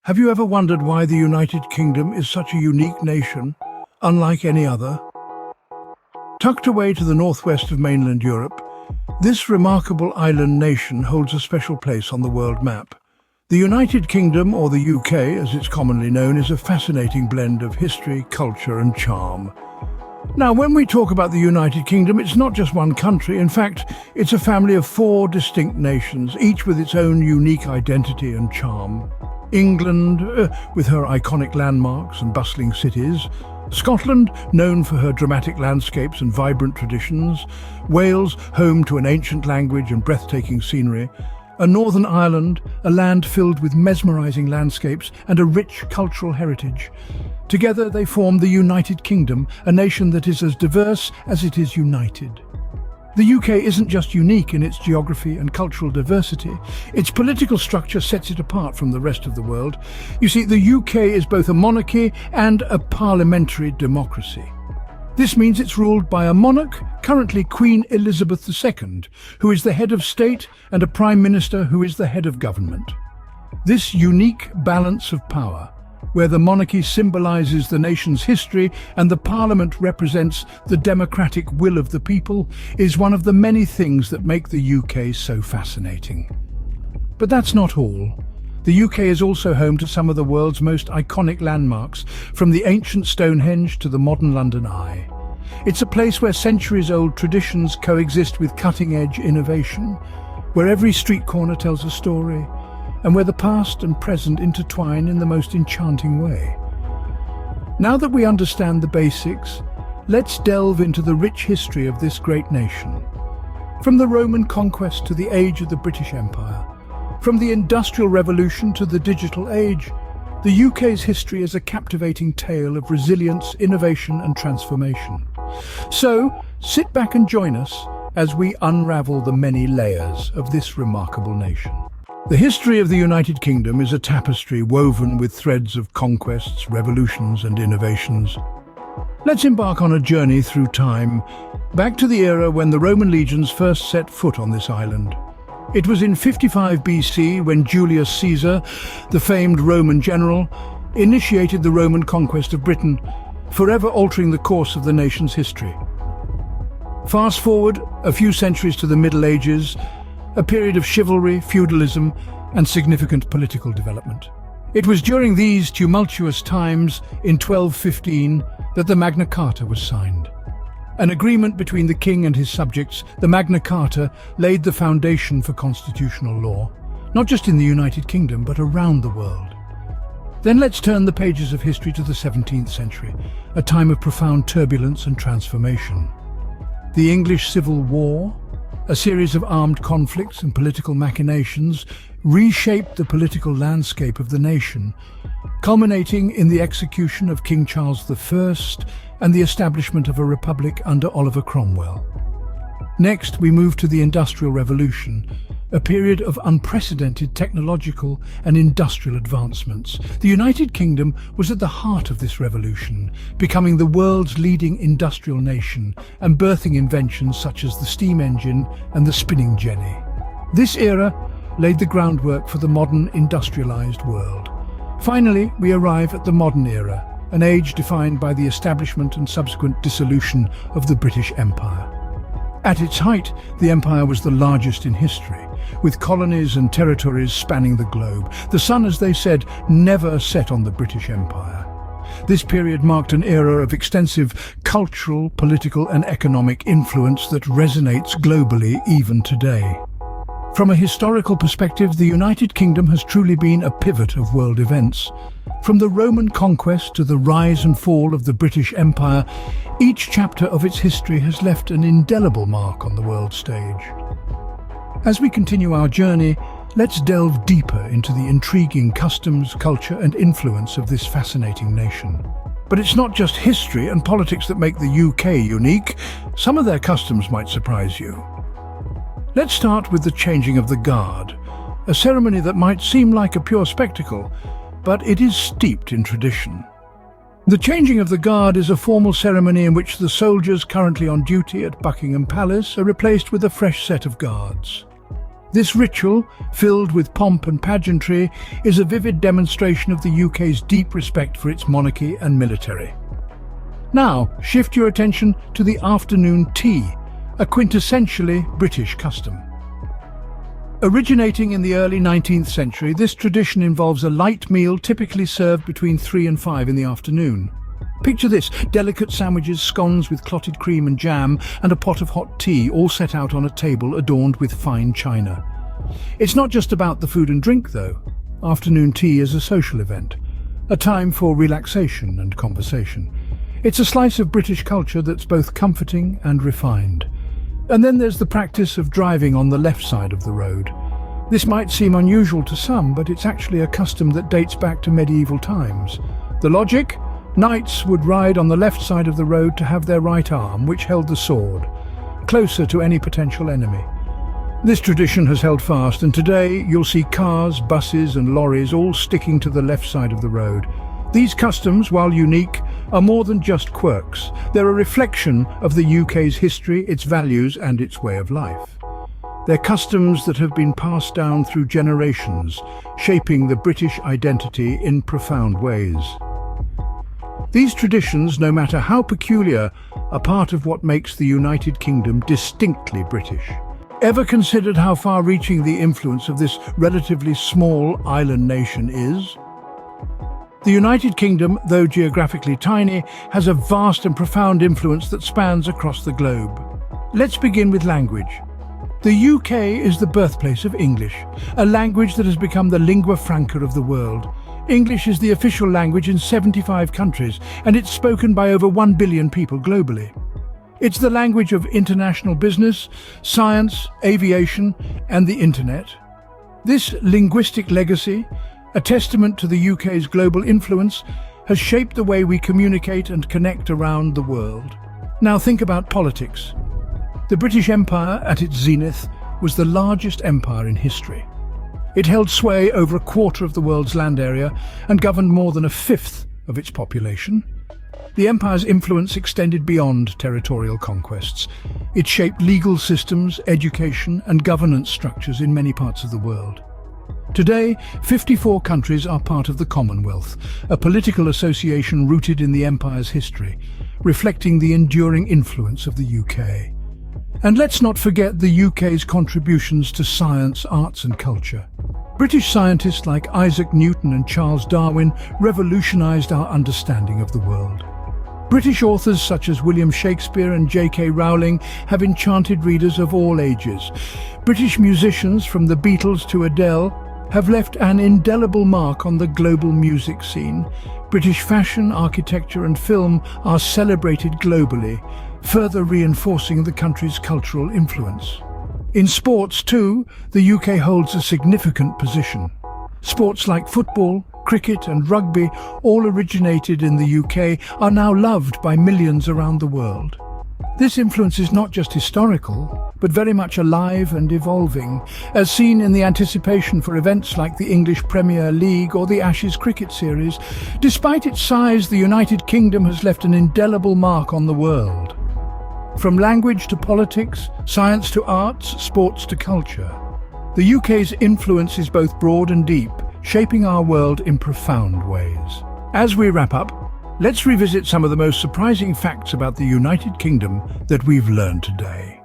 Have you ever wondered why the United Kingdom is such a unique nation, unlike any other? Tucked away to the northwest of mainland Europe, this remarkable island nation holds a special place on the world map. The United Kingdom, or the UK as it's commonly known, is a fascinating blend of history, culture and charm. Now, when we talk about the United Kingdom, it's not just one country. In fact, it's a family of four distinct nations, each with its own unique identity and charm. England, with her iconic landmarks and bustling cities. Scotland, known for her dramatic landscapes and vibrant traditions. Wales, home to an ancient language and breathtaking scenery. And Northern Ireland, a land filled with mesmerizing landscapes and a rich cultural heritage. Together they form the United Kingdom, a nation that is as diverse as it is united. The UK isn't just unique in its geography and cultural diversity. Its political structure sets it apart from the rest of the world. You see, the UK is both a monarchy and a parliamentary democracy. This means it's ruled by a monarch, currently Queen Elizabeth II, who is the head of state, and a Prime Minister who is the head of government. This unique balance of power, where the monarchy symbolises the nation's history and the parliament represents the democratic will of the people, is one of the many things that make the UK so fascinating. But that's not all. The UK is also home to some of the world's most iconic landmarks, from the ancient Stonehenge to the modern London Eye. It's a place where centuries-old traditions coexist with cutting-edge innovation, where every street corner tells a story, and where the past and present intertwine in the most enchanting way. Now that we understand the basics, let's delve into the rich history of this great nation. From the Roman conquest to the age of the British Empire, from the Industrial Revolution to the digital age, the UK's history is a captivating tale of resilience, innovation and transformation. So, sit back and join us as we unravel the many layers of this remarkable nation. The history of the United Kingdom is a tapestry woven with threads of conquests, revolutions and innovations. Let's embark on a journey through time, back to the era when the Roman legions first set foot on this island. It was in 55 BC when Julius Caesar, the famed Roman general, initiated the Roman conquest of Britain, forever altering the course of the nation's history. Fast forward a few centuries to the Middle Ages, a period of chivalry, feudalism, and significant political development. It was during these tumultuous times, in 1215, that the Magna Carta was signed. An agreement between the king and his subjects, the Magna Carta laid the foundation for constitutional law, not just in the United Kingdom, but around the world. Then let's turn the pages of history to the 17th century, a time of profound turbulence and transformation. The English Civil War, a series of armed conflicts and political machinations, reshaped the political landscape of the nation, culminating in the execution of King Charles I and the establishment of a republic under Oliver Cromwell. Next, we move to the Industrial Revolution, a period of unprecedented technological and industrial advancements. The United Kingdom was at the heart of this revolution, becoming the world's leading industrial nation and birthing inventions such as the steam engine and the spinning jenny. This era laid the groundwork for the modern industrialized world. Finally, we arrive at the modern era, an age defined by the establishment and subsequent dissolution of the British Empire. At its height, the empire was the largest in history, with colonies and territories spanning the globe. The sun, as they said, never set on the British Empire. This period marked an era of extensive cultural, political and economic influence that resonates globally even today. From a historical perspective, the United Kingdom has truly been a pivot of world events. From the Roman conquest to the rise and fall of the British Empire, each chapter of its history has left an indelible mark on the world stage. As we continue our journey, let's delve deeper into the intriguing customs, culture and influence of this fascinating nation. But it's not just history and politics that make the UK unique. Some of their customs might surprise you. Let's start with the changing of the guard, a ceremony that might seem like a pure spectacle, but it is steeped in tradition. The changing of the guard is a formal ceremony in which the soldiers currently on duty at Buckingham Palace are replaced with a fresh set of guards. This ritual, filled with pomp and pageantry, is a vivid demonstration of the UK's deep respect for its monarchy and military. Now, shift your attention to the afternoon tea, a quintessentially British custom. Originating in the early 19th century, this tradition involves a light meal typically served between 3 and 5 in the afternoon. Picture this: delicate sandwiches, scones with clotted cream and jam, and a pot of hot tea, all set out on a table adorned with fine china. It's not just about the food and drink, though. Afternoon tea is a social event, a time for relaxation and conversation. It's a slice of British culture that's both comforting and refined. And then there's the practice of driving on the left side of the road. This might seem unusual to some, but it's actually a custom that dates back to medieval times. The logic? Knights would ride on the left side of the road to have their right arm, which held the sword, closer to any potential enemy. This tradition has held fast, and today you'll see cars, buses and lorries all sticking to the left side of the road. These customs, while unique, are more than just quirks. They're a reflection of the UK's history, its values and its way of life. They're customs that have been passed down through generations, shaping the British identity in profound ways. These traditions, no matter how peculiar, are part of what makes the United Kingdom distinctly British. Ever considered how far-reaching the influence of this relatively small island nation is? The United Kingdom, though geographically tiny, has a vast and profound influence that spans across the globe. Let's begin with language. The UK is the birthplace of English, a language that has become the lingua franca of the world. English is the official language in 75 countries, and it's spoken by over 1 billion people globally. It's the language of international business, science, aviation, and the internet. This linguistic legacy, a testament to the UK's global influence, has shaped the way we communicate and connect around the world. Now think about politics. The British Empire, at its zenith, was the largest empire in history. It held sway over a quarter of the world's land area and governed more than a fifth of its population. The empire's influence extended beyond territorial conquests. It shaped legal systems, education, and governance structures in many parts of the world. Today, 54 countries are part of the Commonwealth, a political association rooted in the empire's history, reflecting the enduring influence of the UK. And let's not forget the UK's contributions to science, arts and culture. British scientists like Isaac Newton and Charles Darwin revolutionised our understanding of the world. British authors such as William Shakespeare and J.K. Rowling have enchanted readers of all ages. British musicians, from the Beatles to Adele, have left an indelible mark on the global music scene. British fashion, architecture and film are celebrated globally, further reinforcing the country's cultural influence. In sports too, the UK holds a significant position. Sports like football, cricket and rugby, all originated in the UK, are now loved by millions around the world. This influence is not just historical, but very much alive and evolving, as seen in the anticipation for events like the English Premier League or the Ashes cricket series. Despite its size, the United Kingdom has left an indelible mark on the world. From language to politics, science to arts, sports to culture, the UK's influence is both broad and deep, shaping our world in profound ways. As we wrap up, let's revisit some of the most surprising facts about the United Kingdom that we've learned today.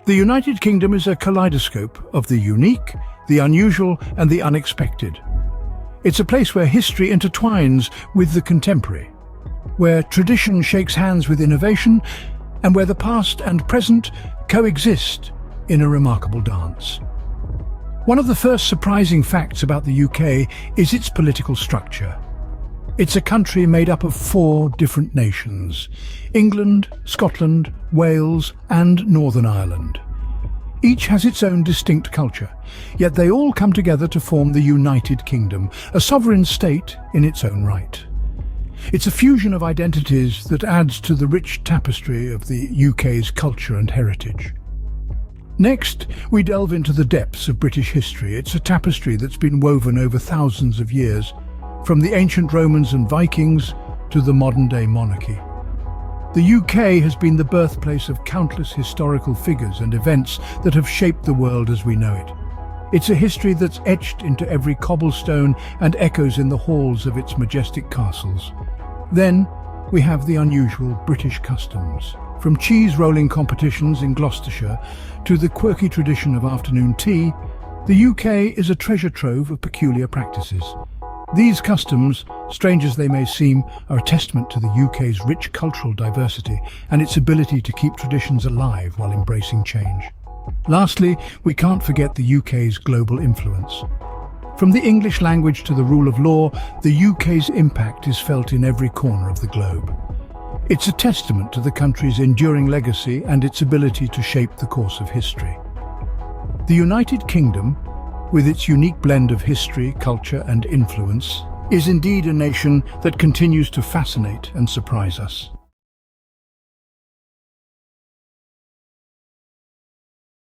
The United Kingdom is a kaleidoscope of the unique, the unusual, and the unexpected. It's a place where history intertwines with the contemporary, where tradition shakes hands with innovation, and where the past and present coexist in a remarkable dance. One of the first surprising facts about the UK is its political structure. It's a country made up of 4 different nations: England, Scotland, Wales, and Northern Ireland. Each has its own distinct culture, yet they all come together to form the United Kingdom, a sovereign state in its own right. It's a fusion of identities that adds to the rich tapestry of the UK's culture and heritage. Next, we delve into the depths of British history. It's a tapestry that's been woven over thousands of years, from the ancient Romans and Vikings to the modern-day monarchy. The UK has been the birthplace of countless historical figures and events that have shaped the world as we know it. It's a history that's etched into every cobblestone and echoes in the halls of its majestic castles. Then, we have the unusual British customs. From cheese-rolling competitions in Gloucestershire to the quirky tradition of afternoon tea, the UK is a treasure trove of peculiar practices. These customs, strange as they may seem, are a testament to the UK's rich cultural diversity and its ability to keep traditions alive while embracing change. Lastly, we can't forget the UK's global influence. From the English language to the rule of law, the UK's impact is felt in every corner of the globe. It's a testament to the country's enduring legacy and its ability to shape the course of history. The United Kingdom, with its unique blend of history, culture and influence, is indeed a nation that continues to fascinate and surprise us.